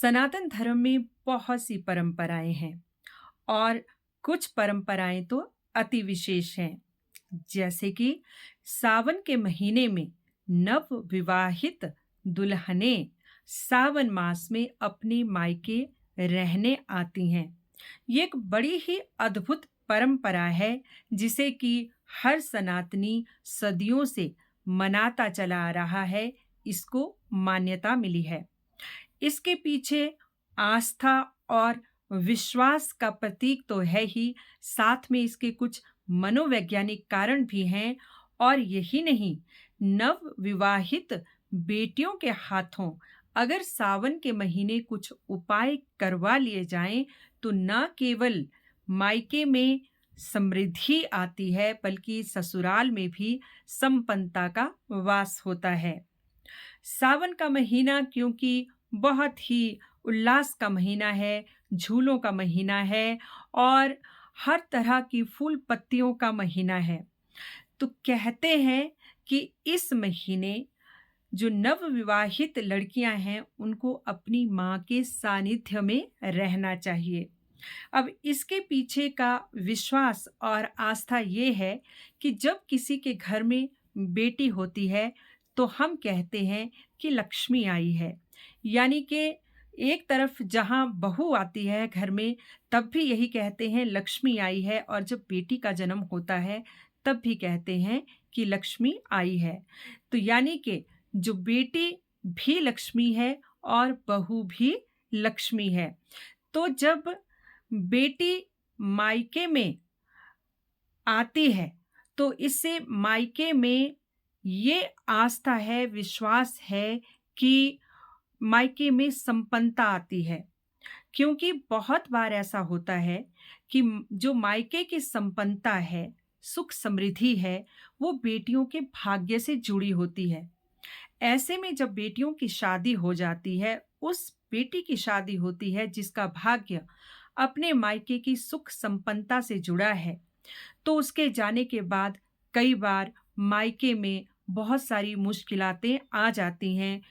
सनातन धर्म में बहुत सी परंपराएं हैं और कुछ परंपराएं तो अति विशेष हैं। जैसे कि सावन के महीने में नव विवाहित दुल्हनें सावन मास में अपने मायके रहने आती हैं। ये एक बड़ी ही अद्भुत परंपरा है जिसे कि हर सनातनी सदियों से मनाता चला आ रहा है। इसको मान्यता मिली है। इसके पीछे आस्था और विश्वास का प्रतीक तो है ही, साथ में इसके कुछ मनोवैज्ञानिक कारण भी हैं। और यही नहीं, नव विवाहित बेटियों के हाथों अगर सावन के महीने कुछ उपाय करवा लिए जाएं तो न केवल मायके में समृद्धि आती है बल्कि ससुराल में भी संपन्नता का वास होता है। सावन का महीना क्योंकि बहुत ही उल्लास का महीना है, झूलों का महीना है और हर तरह की फूल पत्तियों का महीना है। तो कहते हैं कि इस महीने जो नवविवाहित लड़कियां हैं उनको अपनी माँ के सानिध्य में रहना चाहिए। अब इसके पीछे का विश्वास और आस्था ये है कि जब किसी के घर में बेटी होती है तो हम कहते हैं कि लक्ष्मी आई है। यानी कि एक तरफ जहाँ बहू आती है घर में तब भी यही कहते हैं लक्ष्मी आई है, और जब बेटी का जन्म होता है तब भी कहते हैं कि लक्ष्मी आई है। तो यानी कि जो बेटी भी लक्ष्मी है और बहू भी लक्ष्मी है। तो जब बेटी मायके में आती है तो इससे मायके में ये आस्था है, विश्वास है कि मायके में संपन्नता आती है। क्योंकि बहुत बार ऐसा होता है कि जो मायके की संपन्नता है, सुख समृद्धि है, वो बेटियों के भाग्य से जुड़ी होती है। ऐसे में जब बेटियों की शादी हो जाती है, उस बेटी की शादी होती है जिसका भाग्य अपने मायके की सुख संपन्नता से जुड़ा है, तो उसके जाने के बाद कई बार मायके में बहुत सारी मुश्किलातें आ जाती हैं,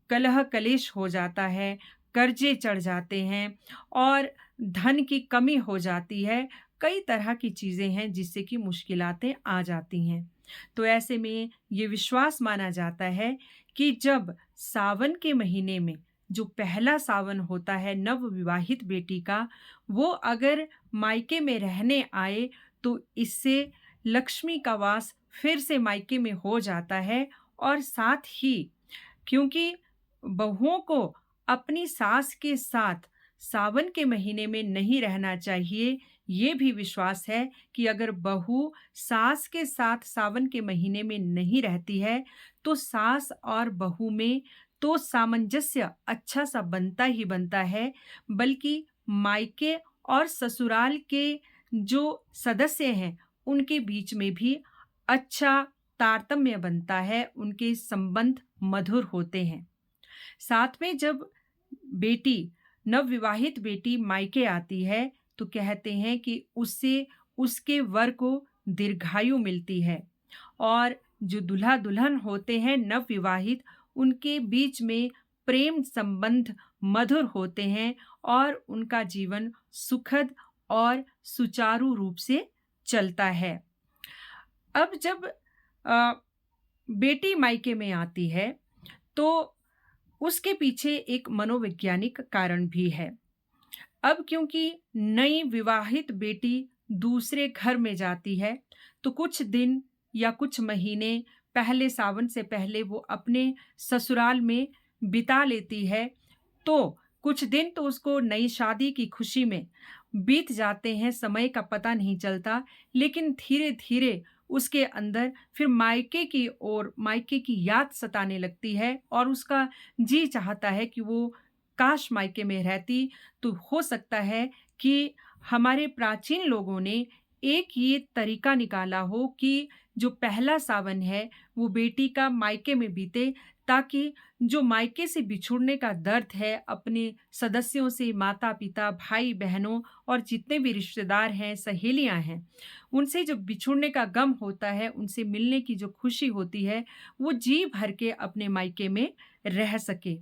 कलह कलेश हो जाता है, कर्जे चढ़ जाते हैं और धन की कमी हो जाती है। कई तरह की चीज़ें हैं जिससे कि मुश्किलातें आ जाती हैं। तो ऐसे में ये विश्वास माना जाता है कि जब सावन के महीने में जो पहला सावन होता है नवविवाहित बेटी का, वो अगर मायके में रहने आए तो इससे लक्ष्मी का वास फिर से मायके में हो जाता है। और साथ ही क्योंकि बहुओं को अपनी सास के साथ सावन के महीने में नहीं रहना चाहिए, ये भी विश्वास है कि अगर बहू सास के साथ सावन के महीने में नहीं रहती है तो सास और बहू में तो सामंजस्य अच्छा सा बनता ही बनता है, बल्कि मायके और ससुराल के जो सदस्य हैं उनके बीच में भी अच्छा तारतम्य बनता है, उनके संबंध मधुर होते हैं। साथ में जब बेटी नवविवाहित बेटी मायके आती है तो कहते हैं कि उससे उसके वर को दीर्घायु मिलती है और जो दूल्हा दुल्हन होते हैं नवविवाहित, उनके बीच में प्रेम संबंध मधुर होते हैं और उनका जीवन सुखद और सुचारू रूप से चलता है। अब जब अ, बेटी मायके में आती है तो उसके पीछे एक मनोवैज्ञानिक कारण भी है। अब क्योंकि नई विवाहित बेटी दूसरे घर में जाती है तो कुछ दिन या कुछ महीने पहले सावन से पहले वो अपने ससुराल में बिता लेती है। तो कुछ दिन तो उसको नई शादी की खुशी में बीत जाते हैं, समय का पता नहीं चलता। लेकिन धीरे-धीरे उसके अंदर फिर मायके की ओर मायके की याद सताने लगती है और उसका जी चाहता है कि वो काश मायके में रहती। तो हो सकता है कि हमारे प्राचीन लोगों ने एक ये तरीका निकाला हो कि जो पहला सावन है वो बेटी का मायके में बीते, ताकि जो मायके से बिछुड़ने का दर्द है अपने सदस्यों से, माता-पिता, भाई-बहनों और जितने भी रिश्तेदार हैं, सहेलियाँ हैं, उनसे जो बिछुड़ने का गम होता है, उनसे मिलने की जो खुशी होती है, वो जी भर के अपने मायके में रह सके।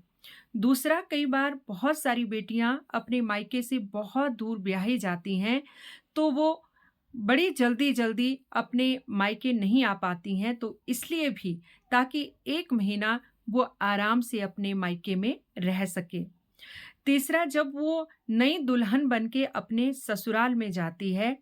दूसरा, कई बार बहुत सारी बेटियां अपने मायके से बहुत दूर ब्याही जाती हैं, तो वो बड़ी जल्दी-जल्दी अपने मायके नहीं आ पाती हैं, तो इसलिए भी ताकि 1 महीना वो आराम से अपने मायके में रह सके। तीसरा, जब वो नई दुल्हन बन के अपने ससुराल में जाती है,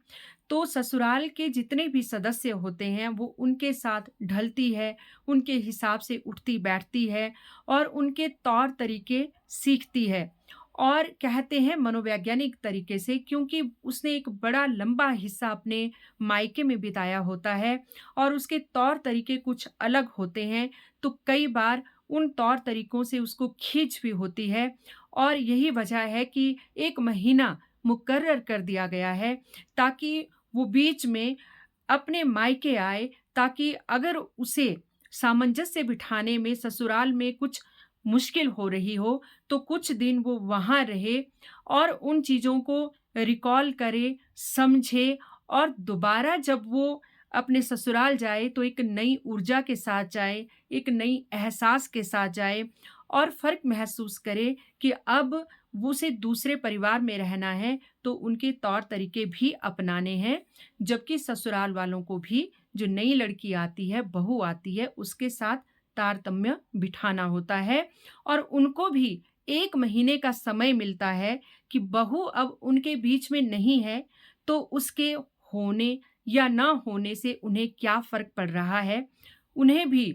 तो ससुराल के जितने भी सदस्य होते हैं, वो उनके साथ ढलती है, उनके हिसाब से उठती-बैठती है और उनके तौर-तरीके सीखती है। और कहते हैं मनोवैज्ञानिक तरीके से, क्योंकि उसने एक बड़ा लंबा हिस्सा अपने मायके में बिताया होता है और उसके तौर-तरीके कुछ अलग होते हैं, तो कई बार उन तौर-तरीकों से उसको खींच भी होती है और यही वजह है कि 1 महीना मुकर्रर कर दिया गया है, ताकि वो बीच में अपने मायके आए, ताकि अगर उसे सामंजस्य बिठाने में ससुराल में कुछ मुश्किल हो रही हो, तो कुछ दिन वो वहाँ रहे और उन चीज़ों को रिकॉल करे, समझे और दोबारा जब वो अपने ससुराल जाए, तो एक नई ऊर्जा के साथ जाए, एक नई एहसास के साथ जाए और फ़र्क महसूस करे कि अब वो उसे दूसरे परिवार में रहना है, तो उनके तौर-तरीके भी अपनाने हैं। जबकि ससुराल वालों को भी जो नई लड़की आती है, बहू आती है, उसके साथ तारतम्य बिठाना होता है और उनको भी 1 महीने का समय मिलता है कि बहू अब उनके बीच में नहीं है, तो उसके होने या ना होने से उन्हें क्या फ़र्क पड़ रहा है। उन्हें भी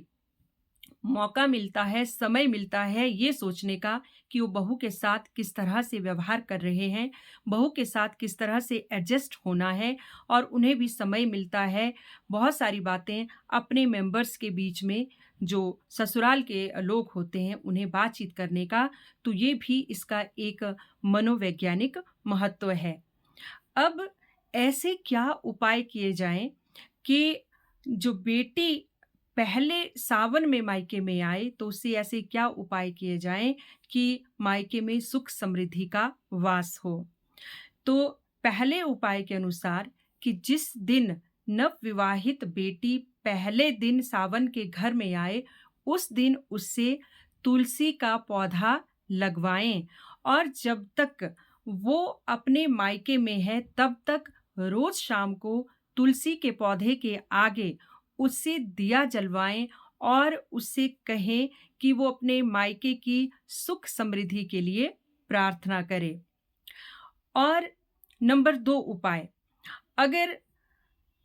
मौका मिलता है, समय मिलता है ये सोचने का कि वो बहू के साथ किस तरह से व्यवहार कर रहे हैं, बहू के साथ किस तरह से एडजस्ट होना है और उन्हें भी समय मिलता है बहुत सारी बातें अपने मेंबर्स के बीच में जो ससुराल के लोग होते हैं, उन्हें बातचीत करने का, तो ये भी इसका एक मनोवैज्ञानिक महत्व है। अब ऐसे क्या उपाय किए जाएँ कि जो बेटी पहले सावन में मायके में आए, तो उससे ऐसे क्या उपाय किए जाएँ कि मायके में सुख समृद्धि का वास हो? तो पहले उपाय के अनुसार कि जिस दिन नवविवाहित बेटी पहले दिन सावन के घर में आए, उस दिन उससे तुलसी का पौधा लगवाएँ और जब तक वो अपने मायके में है, तब तक रोज़ शाम को तुलसी के पौधे के आगे उससे दिया जलवाएँ और उससे कहें कि वो अपने मायके की सुख समृद्धि के लिए प्रार्थना करे। और नंबर 2 उपाय, अगर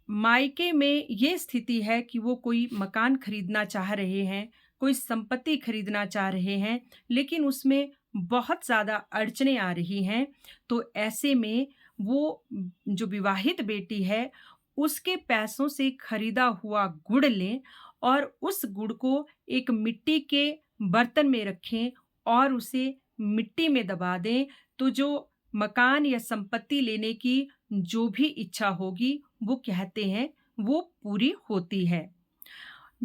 मायके में ये स्थिति है कि वो कोई मकान खरीदना चाह रहे हैं, कोई संपत्ति खरीदना चाह रहे हैं, लेकिन उसमें बहुत ज़्यादा अड़चनें आ रही हैं, तो ऐसे में वो जो विवाहित बेटी है, उसके पैसों से खरीदा हुआ गुड़ लें और उस गुड़ को एक मिट्टी के बर्तन में रखें और उसे मिट्टी में दबा दें, तो जो मकान या संपत्ति लेने की जो भी इच्छा होगी, वो कहते हैं वो पूरी होती है।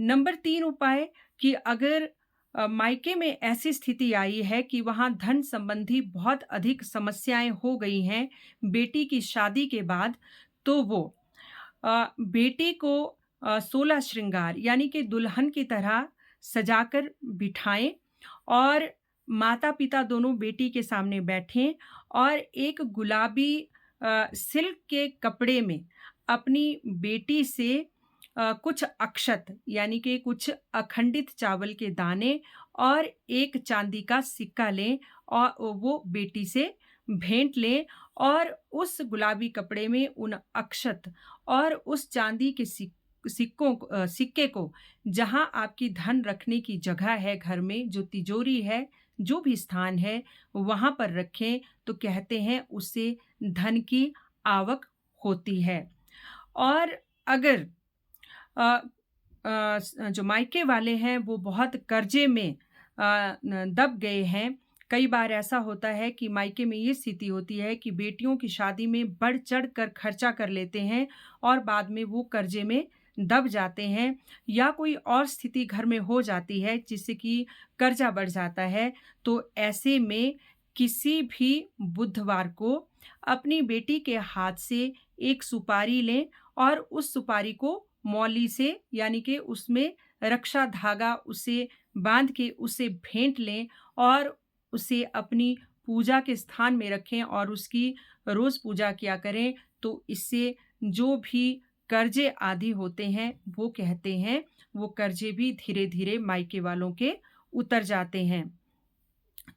नंबर 3 उपाय कि अगर मायके में ऐसी स्थिति आई है कि वहाँ धन संबंधी बहुत अधिक समस्याएँ हो गई हैं बेटी की शादी के बाद, तो वो बेटी को 16 श्रृंगार यानी कि दुल्हन की तरह सजाकर बिठाएँ और माता-पिता दोनों बेटी के सामने बैठें और एक गुलाबी सिल्क के कपड़े में अपनी बेटी से कुछ अक्षत यानी कि कुछ अखंडित चावल के दाने और एक चांदी का सिक्का लें और वो बेटी से भेंट लें और उस गुलाबी कपड़े में उन अक्षत और उस चांदी के सिक्के को जहाँ आपकी धन रखने की जगह है घर में, जो तिजोरी है, जो भी स्थान है, वहाँ पर रखें, तो कहते हैं उससे धन की आवक होती है। और अगर अ जो मायके वाले हैं वो बहुत कर्जे में दब गए हैं। कई बार ऐसा होता है कि मायके में ये स्थिति होती है कि बेटियों की शादी में बढ़-चढ़ कर खर्चा कर लेते हैं और बाद में वो कर्जे में दब जाते हैं या कोई और स्थिति घर में हो जाती है जिससे कि कर्जा बढ़ जाता है। तो ऐसे में किसी भी बुधवार को अपनी बेटी के हाथ से एक सुपारी लें और उस सुपारी को मौली से यानी कि उसमें रक्षा धागा उसे बांध के उसे भेंट लें और उसे अपनी पूजा के स्थान में रखें और उसकी रोज़ पूजा किया करें। तो इससे जो भी कर्ज़े आदि होते हैं, वो कहते हैं, वो कर्ज़े भी धीरे-धीरे मायके वालों के उतर जाते हैं।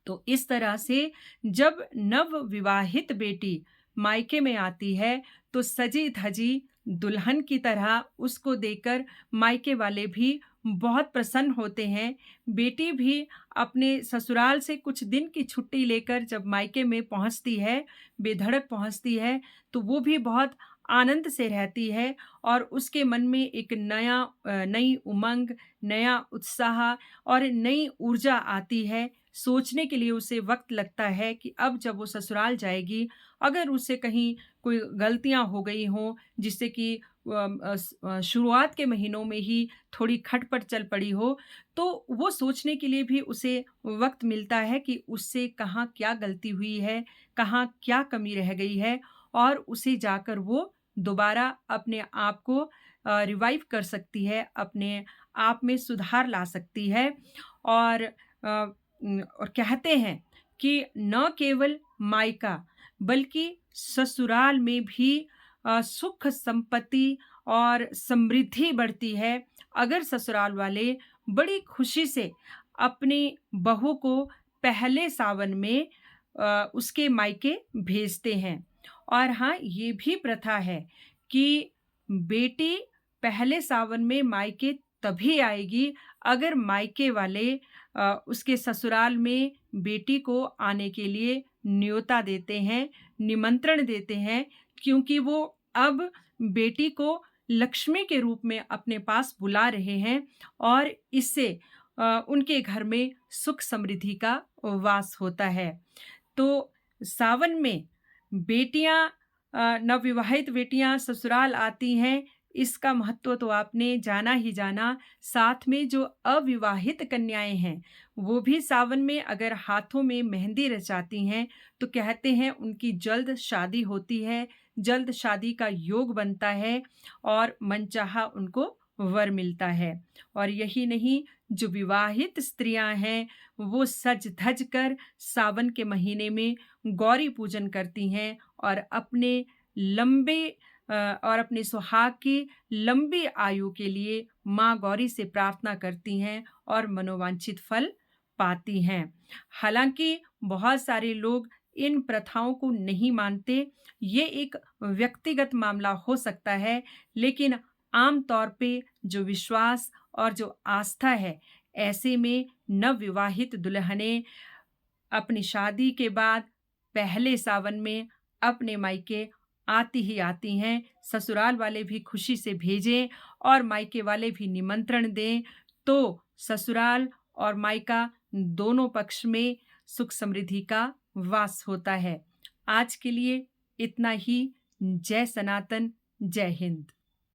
तो इस तरह से जब नवविवाहित बेटी मायके में आती है, तो सजी-धजी दुल्हन की तरह उसको देखकर मायके वाले भी बहुत प्रसन्न होते हैं। बेटी भी अपने ससुराल से कुछ दिन की छुट्टी लेकर जब मायके में पहुँचती है, बेधड़क पहुँचती है, तो वो भी बहुत आनंद से रहती है और उसके मन में एक नई उमंग, नया उत्साह और नई ऊर्जा आती है। सोचने के लिए उसे वक़्त लगता है कि अब जब वो ससुराल जाएगी, अगर उससे कहीं कोई गलतियाँ हो गई हों, जिससे कि शुरुआत के महीनों में ही थोड़ी खटपट चल पड़ी हो, तो वो सोचने के लिए भी उसे वक़्त मिलता है कि उससे कहाँ क्या गलती हुई है, कहाँ क्या कमी रह गई है और उसे जाकर वो दोबारा अपने आप को रिवाइव कर सकती है, अपने आप में सुधार ला सकती है और और कहते हैं कि न केवल मायका बल्कि ससुराल में भी सुख संपत्ति और समृद्धि बढ़ती है अगर ससुराल वाले बड़ी खुशी से अपनी बहू को पहले सावन में उसके मायके भेजते हैं। और हाँ, ये भी प्रथा है कि बेटी पहले सावन में मायके तभी आएगी अगर मायके वाले उसके ससुराल में बेटी को आने के लिए न्योता देते हैं, निमंत्रण देते हैं क्योंकि वो अब बेटी को लक्ष्मी के रूप में अपने पास बुला रहे हैं और इससे उनके घर में सुख समृद्धि का वास होता है। तो सावन में बेटियाँ नवविवाहित बेटियाँ ससुराल आती हैं, इसका महत्व तो आपने जाना ही जाना। साथ में जो अविवाहित कन्याएँ हैं, वो भी सावन में अगर हाथों में मेहंदी रचाती हैं, तो कहते हैं उनकी जल्द शादी होती है, जल्द शादी का योग बनता है और मनचाहा उनको वर मिलता है। और यही नहीं, जो विवाहित स्त्रियाँ हैं, वो सज-धज कर सावन के महीने में गौरी पूजन करती हैं और लंबे अपने सुहाग की लंबी आयु के लिए माँ गौरी से प्रार्थना करती हैं और मनोवांछित फल पाती हैं। हालाँकि बहुत सारे लोग इन प्रथाओं को नहीं मानते, ये एक व्यक्तिगत मामला हो सकता है, लेकिन आम तौर पे जो विश्वास और जो आस्था है, ऐसे में नवविवाहित दुल्हनें अपनी शादी के बाद पहले सावन में अपने मायके आती ही आती हैं। ससुराल वाले भी खुशी से भेजें और मायके वाले भी निमंत्रण दें, तो ससुराल और मायका दोनों पक्ष में सुख समृद्धि का वास होता है। आज के लिए इतना ही। जय सनातन, जय हिंद।